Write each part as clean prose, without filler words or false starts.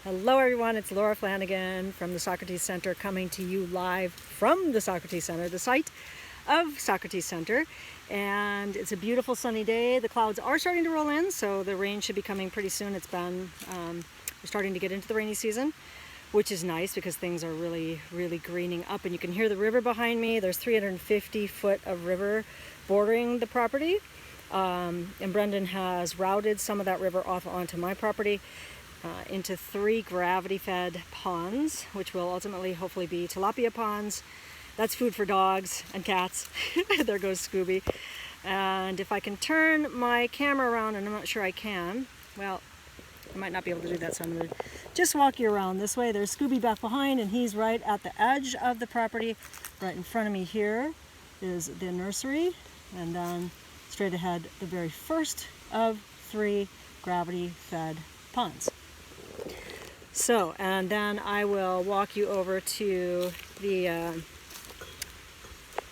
Hello everyone, it's Laura Flanagan from the Socrates Center, coming to you live from the Socrates Center, the site of Socrates Center. And it's a beautiful sunny day. The clouds are starting to roll in, so the rain should be coming pretty soon. It's been, we're starting to get into the rainy season, which is nice because things are really greening up. And you can hear the river behind me. There's 350 foot of river bordering the property. And Brendan has routed some of that river off onto my property into 3 gravity-fed ponds, which will ultimately hopefully be tilapia ponds. That's food for dogs and cats. There goes Scooby. And if I can turn my camera around, and I'm not sure I can, well, I might not be able to do that, so I'm going to just walk you around this way. There's Scooby back behind, and he's right at the edge of the property. Right in front of me here is the nursery, and then straight ahead, the very first of 3 gravity-fed ponds. So, and then I will walk you over to the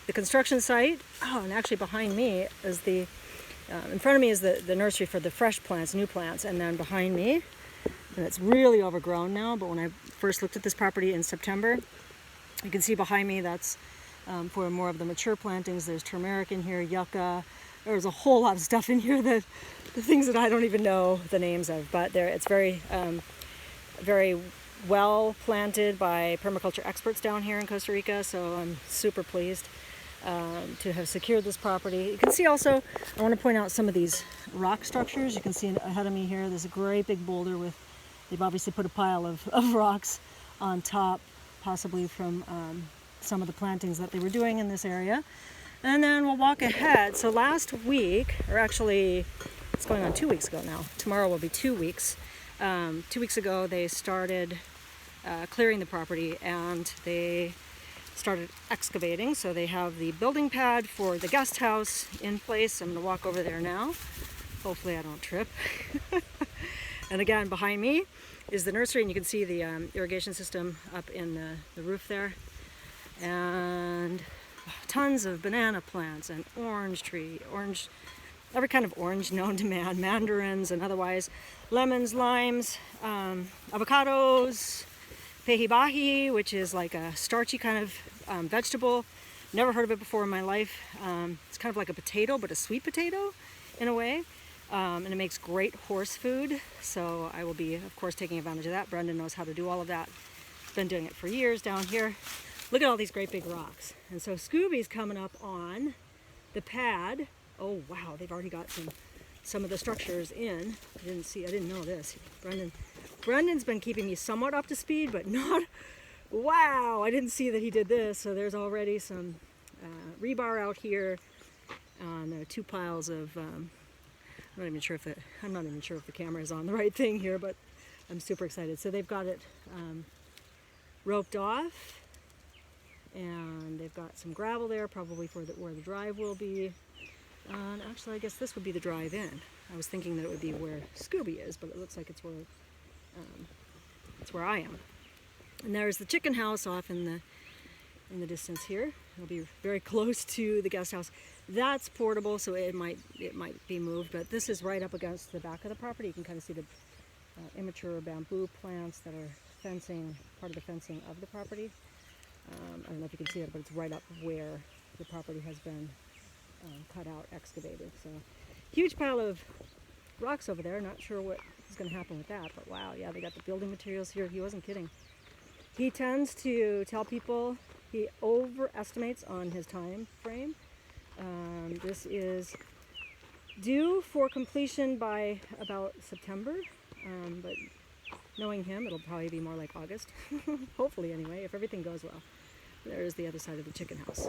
construction site. Oh, and actually behind me is in front of me is the nursery for the fresh plants, new plants, and then behind me, and it's really overgrown now, but when I first looked at this property in September, you can see behind me that's for more of the mature plantings. There's turmeric in here, yucca. There's a whole lot of stuff in here, that the things that I don't even know the names of, but it's very well planted by permaculture experts down here in Costa Rica, so I'm super pleased to have secured this property. You can see also, I want to point out some of these rock structures. You can see ahead of me here, there's a great big boulder with, they've obviously put a pile of rocks on top, possibly from some of the plantings that they were doing in this area. And then we'll walk ahead. So last week, or actually it's going on 2 weeks ago now, tomorrow will be 2 weeks. 2 weeks ago they started clearing the property, and they started excavating. So they have the building pad for the guest house in place. I'm going to walk over there now. Hopefully I don't trip. And again, behind me is the nursery, and you can see the irrigation system up in the roof there. And tons of banana plants and every kind of orange known to man, mandarins and otherwise, lemons, limes, avocados, pehibahi, which is like a starchy kind of vegetable. Never heard of it before in my life. It's kind of like a potato, but a sweet potato in a way. And it makes great horse food, so I will be, of course, taking advantage of that. Brendan knows how to do all of that. Been doing it for years down here. Look at all these great big rocks. And so Scooby's coming up on the pad. Oh wow, they've already got some of the structures in. I didn't know this. Brendan's been keeping me somewhat up to speed, but not, wow, I didn't see that he did this. So there's already some rebar out here, and there are 2 piles of, I'm not even sure if the camera is on the right thing here, but I'm super excited. So they've got it roped off, and they've got some gravel there, probably for where the drive will be. And actually, I guess this would be the drive-in. I was thinking that it would be where Scooby is, but it looks like it's where I am. And there's the chicken house off in the distance here. It'll be very close to the guest house. That's portable, so it might be moved. But this is right up against the back of the property. You can kind of see the immature bamboo plants that are part of the fencing of the property. I don't know if you can see it, but it's right up where the property has been cut out, excavated. So huge pile of rocks over there. Not sure what is going to happen with that, but wow, yeah, they got the building materials here. He wasn't kidding. He tends to tell people he overestimates on his time frame. This is due for completion by about September, but knowing him, it'll probably be more like August. Hopefully anyway, if everything goes well. There's the other side of the chicken house.